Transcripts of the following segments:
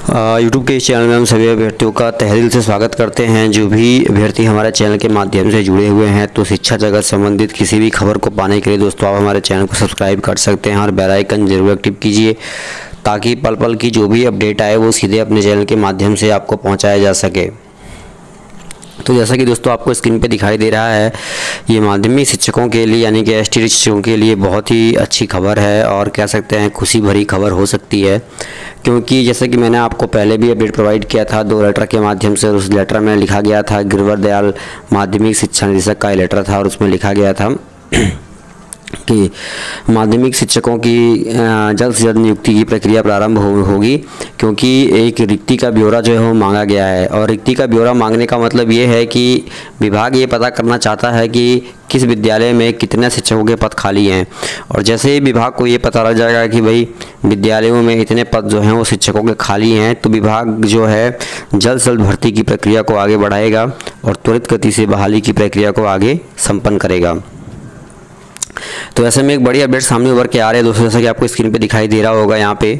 YouTube के इस channel में हम सभी अभ्यर्थियों का तहे दिल से स्वागत करते हैं। जो भी अभ्यर्थी हमारे चैनल के माध्यम से जुड़े हुए हैं तो शिक्षा जगत संबंधित किसी भी खबर को पाने के लिए दोस्तों आप हमारे चैनल को सब्सक्राइब कर सकते हैं और बेल आइकन जरूर एक्टिव कीजिए ताकि पल पल की जो भी अपडेट आए वो सीधे अपने चैनल के माध्यम से आपको पहुँचाया जा सके। तो जैसा कि दोस्तों आपको स्क्रीन पे दिखाई दे रहा है, ये माध्यमिक शिक्षकों के लिए यानी कि एसटीडी शिक्षकों के लिए बहुत ही अच्छी खबर है और कह सकते हैं खुशी भरी खबर हो सकती है, क्योंकि जैसे कि मैंने आपको पहले भी अपडेट प्रोवाइड किया था 2 लेटर के माध्यम से। उस लेटर में लिखा गया था, गिरिवर दयाल माध्यमिक शिक्षा निदेशक का लेटर था और उसमें लिखा गया था कि माध्यमिक शिक्षकों की जल्द से जल्द नियुक्ति की प्रक्रिया प्रारंभ होगी, क्योंकि एक रिक्ति का ब्यौरा जो है वो मांगा गया है। और रिक्ति का ब्यौरा मांगने का मतलब ये है कि विभाग ये पता करना चाहता है कि किस विद्यालय में कितने शिक्षकों के पद खाली हैं। और जैसे ही विभाग को ये पता लग जाएगा कि भाई विद्यालयों में इतने पद जो हैं वो शिक्षकों के खाली हैं, तो विभाग जो है जल्द से जल्द भर्ती की प्रक्रिया को आगे बढ़ाएगा और त्वरित गति से बहाली की प्रक्रिया को आगे संपन्न करेगा। तो ऐसे में एक बड़ी अपडेट सामने उभर के आ रही है दोस्तों, जैसा कि आपको स्क्रीन पे दिखाई दे रहा होगा यहाँ पे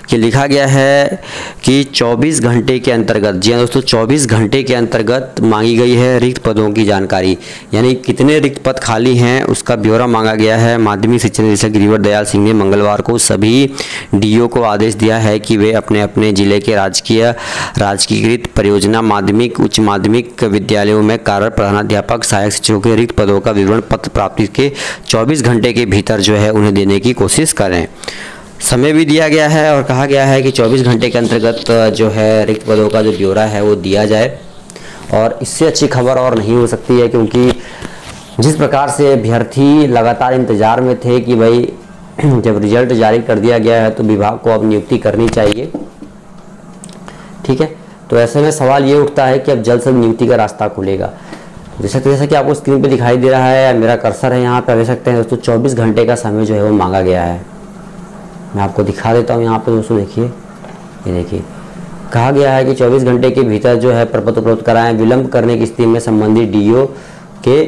कि लिखा गया है कि 24 घंटे के अंतर्गत, जी हाँ दोस्तों 24 घंटे के अंतर्गत मांगी गई है रिक्त पदों की जानकारी, यानी कितने रिक्त पद खाली हैं उसका ब्यौरा मांगा गया है। माध्यमिक शिक्षा निदेशक गिरिवर दयाल सिंह ने मंगलवार को सभी डीओ को आदेश दिया है कि वे अपने अपने जिले के राजकीयकृत परियोजना माध्यमिक उच्च माध्यमिक विद्यालयों में कार्यरत प्रधानाध्यापक सहायक शिक्षकों के रिक्त पदों का विवरण पत्र प्राप्ति के 24 घंटे के भीतर जो है उन्हें देने की कोशिश करें। समय भी दिया गया है और कहा गया है कि 24 घंटे के अंतर्गत जो है रिक्त पदों का जो ब्यौरा है वो दिया जाए। और इससे अच्छी खबर और नहीं हो सकती है, क्योंकि जिस प्रकार से अभ्यर्थी लगातार इंतज़ार में थे कि भाई जब रिजल्ट जारी कर दिया गया है तो विभाग को अब नियुक्ति करनी चाहिए, ठीक है। तो ऐसे में सवाल ये उठता है कि अब जल्द से जल्द नियुक्ति का रास्ता खुलेगा। जैसा कि आपको स्क्रीन पे दिखाई दे रहा है, मेरा कर्सर है यहाँ पर, देख सकते हैं दोस्तों 24 घंटे का समय जो है वो मांगा गया है। मैं आपको दिखा देता हूँ यहाँ पे दोस्तों, देखिए ये देखिए कहा गया है कि 24 घंटे के भीतर जो है प्रपत्र उपलब्ध कराएं। विलंब करने की स्थिति में संबंधित डीओ के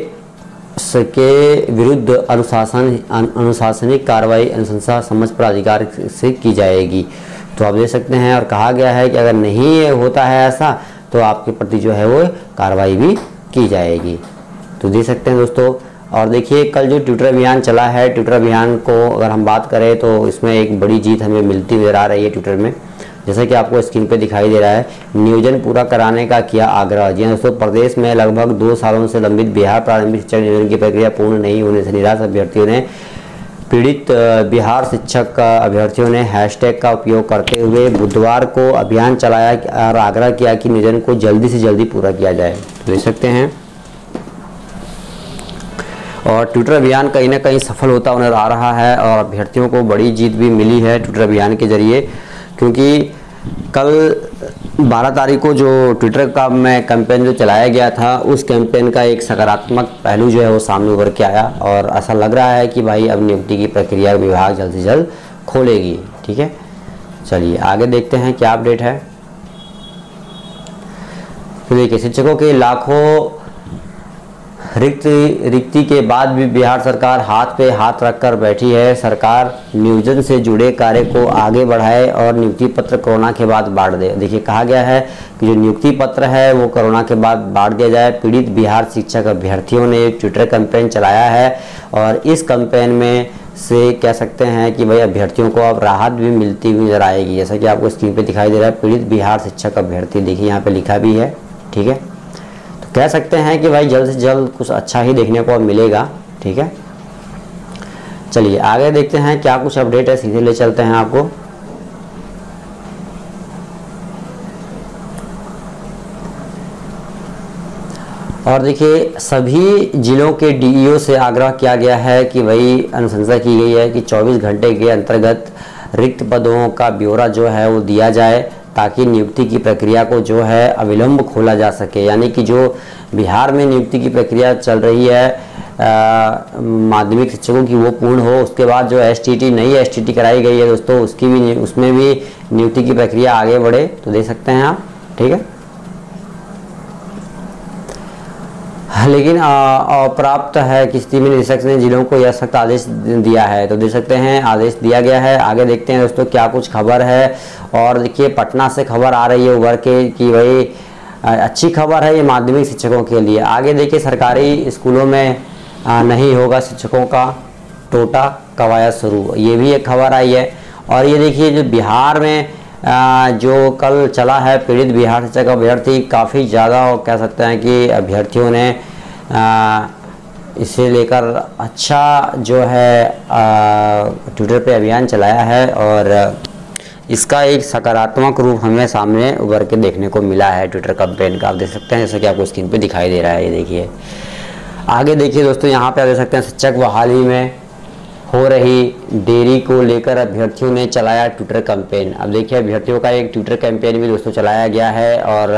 विरुद्ध अनुशासनिक कार्रवाई अनुशंसा समझ प्राधिकार से की जाएगी। तो आप देख सकते हैं, और कहा गया है कि अगर नहीं होता है ऐसा तो आपके प्रति जो है वो कार्रवाई भी की जाएगी। तो देख सकते हैं दोस्तों। और देखिए कल जो ट्विटर अभियान चला है, ट्विटर अभियान को अगर हम बात करें तो इसमें एक बड़ी जीत हमें मिलती नजर आ रही है ट्विटर में। जैसा कि आपको स्क्रीन पे दिखाई दे रहा है, नियोजन पूरा कराने का किया आग्रह। जी दोस्तों, प्रदेश में लगभग 2 सालों से लंबित बिहार प्रारंभिक शिक्षक नियोजन की प्रक्रिया पूर्ण नहीं होने से निराश अभ्यर्थियों ने पीड़ित बिहार शिक्षक अभ्यर्थियों ने हैशटैग का उपयोग करते हुए बुधवार को अभियान चलाया और आग्रह किया कि नियोजन को जल्दी से जल्दी पूरा किया जाए। तो देख सकते हैं, और ट्विटर अभियान कहीं ना कहीं सफल होता नजर आ रहा है और अभ्यर्थियों को बड़ी जीत भी मिली है ट्विटर अभियान के जरिए, क्योंकि कल 12 तारीख को जो ट्विटर का में कैंपेन जो चलाया गया था उस कैंपेन का एक सकारात्मक पहलू जो है वो सामने उभर के आया और ऐसा लग रहा है कि भाई अब नियुक्ति की प्रक्रिया विभाग जल्द से जल्द खोलेगी, ठीक है। चलिए आगे देखते हैं क्या अपडेट है। तो देखिए, शिक्षकों के लाखों रिक्ति के बाद भी बिहार सरकार हाथ पे हाथ रखकर बैठी है। सरकार नियोजन से जुड़े कार्य को आगे बढ़ाए और नियुक्ति पत्र कोरोना के बाद बांट दे। देखिए कहा गया है कि जो नियुक्ति पत्र है वो कोरोना के बाद बांट दिया जाए। पीड़ित बिहार शिक्षक अभ्यर्थियों ने एक ट्विटर कैंपेन चलाया है और इस कैंपेन में से कह सकते हैं कि भाई अभ्यर्थियों को अब राहत भी मिलती हुई नजर आएगी। जैसा कि आपको स्क्रीन पे दिखाई दे रहा है, पीड़ित बिहार शिक्षक अभ्यर्थी, देखिए यहाँ पे लिखा भी है, ठीक है। कह सकते हैं कि भाई जल्द से जल्द कुछ अच्छा ही देखने को मिलेगा, ठीक है। चलिए आगे देखते हैं क्या कुछ अपडेट है, सीधे ले चलते हैं आपको। और देखिए सभी जिलों के डीईओ से आग्रह किया गया है कि भाई अनुशंसा की गई है कि 24 घंटे के अंतर्गत रिक्त पदों का ब्यौरा जो है वो दिया जाए ताकि नियुक्ति की प्रक्रिया को जो है अविलंब खोला जा सके। यानी कि जो बिहार में नियुक्ति की प्रक्रिया चल रही है माध्यमिक शिक्षकों की वो पूर्ण हो, उसके बाद जो नई एसटीटी कराई गई है दोस्तों उसमें भी नियुक्ति की प्रक्रिया आगे बढ़े। तो देख सकते हैं आप, ठीक है। लेकिन अप्राप्त है कि स्थिति में निदेशक ने जिलों को यह सख्त आदेश दिया है। तो देख सकते हैं आदेश दिया गया है। आगे देखते हैं दोस्तों क्या कुछ खबर है। और देखिए पटना से खबर आ रही है उभर के कि भाई अच्छी खबर है ये माध्यमिक शिक्षकों के लिए। आगे देखिए सरकारी स्कूलों में नहीं होगा शिक्षकों का टोटा कवायद शुरू, ये भी एक खबर आई है। और ये देखिए जो बिहार में जो कल चला है पीड़ित बिहार शिक्षक अभ्यर्थी, काफ़ी ज़्यादा कह सकते हैं कि अभ्यर्थियों ने इसे लेकर अच्छा जो है ट्विटर पे अभियान चलाया है और इसका एक सकारात्मक रूप हमें सामने उभर के देखने को मिला है ट्विटर कैंपेन का। आप देख सकते हैं जैसा कि आपको स्क्रीन पे दिखाई दे रहा है। ये देखिए आगे देखिए दोस्तों यहाँ पे आप देख सकते हैं शिक्षक बहाली में हो रही देरी को लेकर अभ्यर्थियों ने चलाया ट्विटर कैंपेन। अब देखिए अभ्यर्थियों का एक ट्विटर कैंपेन भी दोस्तों चलाया गया है और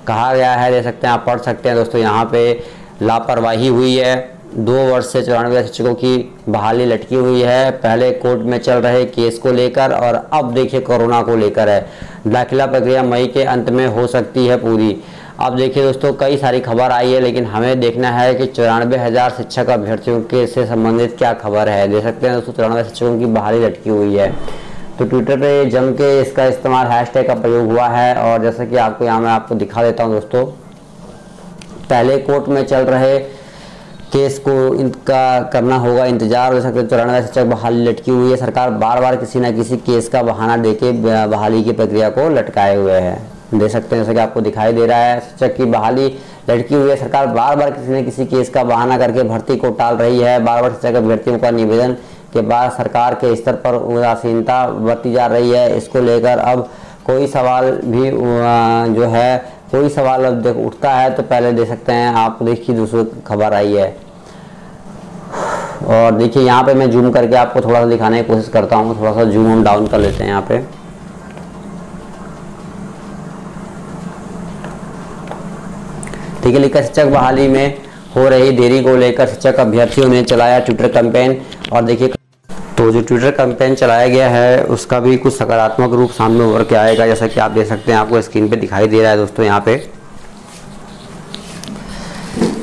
कहा गया है, देख सकते हैं आप पढ़ सकते हैं दोस्तों यहाँ पे लापरवाही हुई है। 2 वर्ष से 94 शिक्षकों की बहाली लटकी हुई है। पहले कोर्ट में चल रहे केस को लेकर और अब देखिए कोरोना को लेकर है। दाखिला प्रक्रिया मई के अंत में हो सकती है पूरी। अब देखिए दोस्तों कई सारी खबर आई है लेकिन हमें देखना है कि 94,000 शिक्षक अभ्यर्थियों के से संबंधित क्या खबर है। देख सकते हैं दोस्तों 94 शिक्षकों की बहाली लटकी हुई है। तो ट्विटर पे जम के इसका इस्तेमाल हैशटैग का प्रयोग हुआ है। और जैसा कि आपको यहाँ मैं आपको दिखा देता हूँ दोस्तों, पहले कोर्ट में चल रहे केस को इनका करना होगा इंतजार। हो सकता है 94 शिक्षक बहाली लटकी हुई है। सरकार बार बार किसी न किसी केस का बहाना देके बहाली की प्रक्रिया को लटकाए हुए है। देख सकते हैं जैसा कि आपको दिखाई दे रहा है शिक्षक की बहाली लटकी हुई है। सरकार बार बार किसी न किसी केस का बहाना करके भर्ती को टाल रही है। बार बार शिक्षक अभ्यर्थियों का निवेदन के बाद सरकार के स्तर पर उदासीनता बरती जा रही है। इसको लेकर अब कोई सवाल भी जो है कोई सवाल अब उठता है तो पहले दे सकते हैं आप देखिए दूसरी खबर आई है। और देखिए यहाँ पे मैं जूम करके आपको थोड़ा सा दिखाने की कोशिश करता हूँ। थोड़ा सा जूम हम डाउन कर लेते हैं यहाँ पे। ठीक है, लिखा शिक्षक बहाली में हो रही देरी को लेकर शिक्षक अभ्यर्थियों ने चलाया ट्विटर कैंपेन। और देखिए तो जो ट्विटर कैंपेन चलाया गया है उसका भी कुछ सकारात्मक रूप सामने उभर के आएगा। जैसा कि आप देख सकते हैं आपको स्क्रीन पे दिखाई दे रहा है दोस्तों। यहाँ पे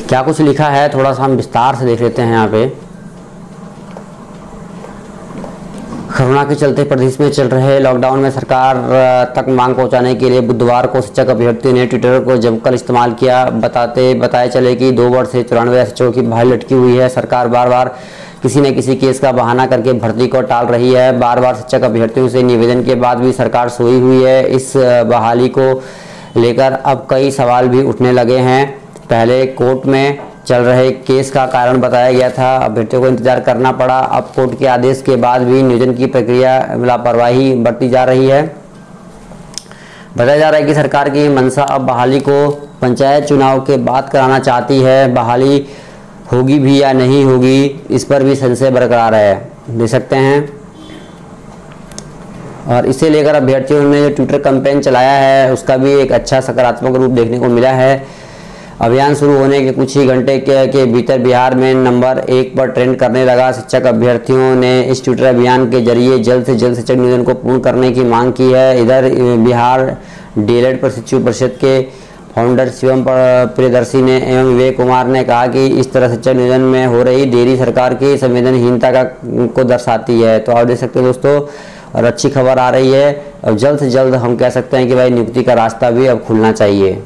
क्या कुछ लिखा है थोड़ा सा हम विस्तार से देख लेते हैं। यहाँ पे कोरोना के चलते प्रदेश में चल रहे लॉकडाउन में सरकार तक मांग पहुंचाने के लिए बुधवार को शिक्षक अभ्यर्थियों ने ट्विटर को जमकर इस्तेमाल किया। बताए चले कि 2 वर्ष से 94 शिक्षकों की बहाली लटकी हुई है। सरकार बार बार किसी न किसी केस का बहाना करके भर्ती को टाल रही है। बार बार शिक्षक अभ्यर्थियों से निवेदन के बाद भी सरकार सोई हुई है। इस बहाली को लेकर अब कई सवाल भी उठने लगे हैं। पहले कोर्ट में चल रहे केस का कारण बताया गया था, अभ्यर्थियों को इंतजार करना पड़ा। अब कोर्ट के आदेश के बाद भी नियोजन की प्रक्रिया लापरवाही बरती जा रही है। बताया जा रहा है कि सरकार की मंशा अब बहाली को पंचायत चुनाव के बाद कराना चाहती है। बहाली होगी भी या नहीं होगी इस पर भी संशय बरकरार है, देख सकते हैं। और इसे लेकर अभ्यर्थियों ने जो ट्विटर कैंपेन चलाया है उसका भी एक अच्छा सकारात्मक रूप देखने को मिला है। अभियान शुरू होने के कुछ ही घंटे के भीतर बिहार में नंबर 1 पर ट्रेंड करने लगा। शिक्षक अभ्यर्थियों ने इस ट्विटर अभियान के जरिए जल्द से जल्द शिक्षक नियोजन को पूर्ण करने की मांग की है। इधर बिहार डीएलएड प्रशिक्षु परिषद के फाउंडर शिवम प्रियदर्शी ने एवं विवेक कुमार ने कहा कि इस तरह शिक्षक नियोजन में हो रही देरी सरकार की संवेदनहीनता को दर्शाती है। तो आप देख सकते हैं दोस्तों, और अच्छी खबर आ रही है। अब जल्द से जल्द हम कह सकते हैं कि भाई नियुक्ति का रास्ता भी अब खुलना चाहिए।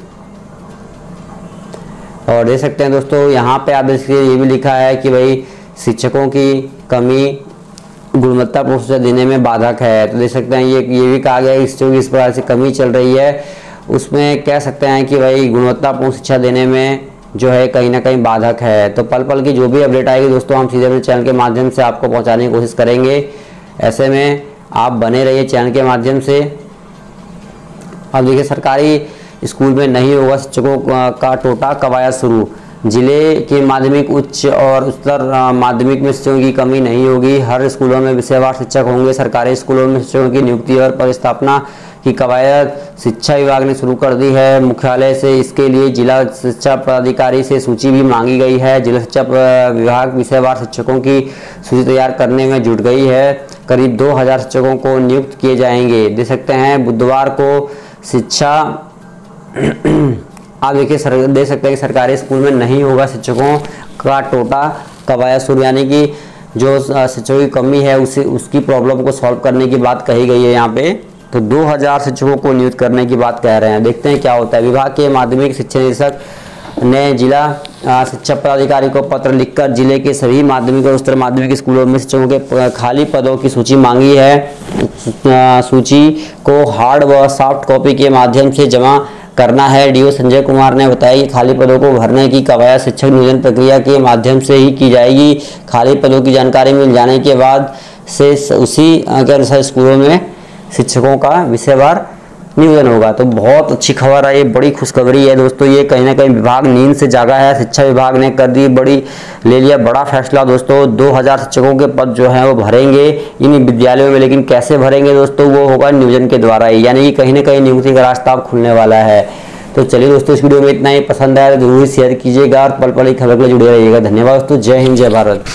और देख सकते हैं दोस्तों यहाँ पे आप इसलिए ये भी लिखा है कि भाई शिक्षकों की कमी गुणवत्तापूर्ण शिक्षा देने में बाधक है। तो देख सकते हैं ये भी कहा गया है शिक्षकों की इस प्रकार से कमी चल रही है उसमें कह सकते हैं कि भाई गुणवत्तापूर्ण शिक्षा देने में जो है कहीं ना कहीं बाधक है। तो पल पल की जो भी अपडेट आएगी दोस्तों हम सीधे अपने चैनल के माध्यम से आपको पहुँचाने की कोशिश करेंगे। ऐसे में आप बने रहिए चैनल के माध्यम से। अब देखिए सरकारी स्कूल में नहीं होगा शिक्षकों का टोटा कवायद शुरू। जिले के माध्यमिक उच्च और उच्चतर माध्यमिक में शिक्षकों की कमी नहीं होगी। हर स्कूलों में विषयवार शिक्षक होंगे। सरकारी स्कूलों में शिक्षकों की नियुक्ति और पदस्थापना की कवायद शिक्षा विभाग ने शुरू कर दी है। मुख्यालय से इसके लिए जिला शिक्षा पदाधिकारी से सूची भी मांगी गई है। जिला शिक्षा विभाग विषयवार शिक्षकों की सूची तैयार करने में जुट गई है। करीब 2000 शिक्षकों को नियुक्त किए जाएंगे। देख सकते हैं बुधवार को शिक्षा आप देखिए देख सकते हैं कि सरकारी स्कूल में नहीं होगा शिक्षकों का कोटा कवायद, यानी कि जो शिक्षकों की कमी है उसकी प्रॉब्लम को सॉल्व करने की बात कही गई है यहाँ पे। तो 2000 शिक्षकों को नियुक्त करने की बात कह रहे हैं, देखते हैं क्या होता है। विभाग के माध्यमिक शिक्षा निदेशक ने जिला शिक्षा पदाधिकारी को पत्र लिखकर जिले के सभी माध्यमिक और उच्चतर माध्यमिक स्कूलों में शिक्षकों के खाली पदों की सूची मांगी है। सूची को हार्ड व सॉफ्ट कॉपी के माध्यम से जमा करना है। डीओ संजय कुमार ने बताया कि खाली पदों को भरने की कवायद शिक्षक नियोजन प्रक्रिया के माध्यम से ही की जाएगी। खाली पदों की जानकारी मिल जाने के बाद से उसी के अनुसार स्कूलों में शिक्षकों का विषयवार नियोजन होगा। तो बहुत अच्छी खबर है, ये बड़ी खुशखबरी है दोस्तों। ये कहीं ना कहीं विभाग नींद से जागा है, शिक्षा विभाग ने कर दी ले लिया बड़ा फैसला दोस्तों। 2000 शिक्षकों के पद जो हैं वो भरेंगे इन विद्यालयों में, लेकिन कैसे भरेंगे दोस्तों, वो होगा नियोजन के द्वारा ही, यानी कि कहीं ना कहीं नियुक्ति का रास्ता अब खुलने वाला है। तो चलिए दोस्तों, इस वीडियो में इतना ही। पसंद आया तो जरूर शेयर कीजिएगा और पल पल की खबर के लिए जुड़े रहिएगा। धन्यवाद दोस्तों, जय हिंद, जय भारत।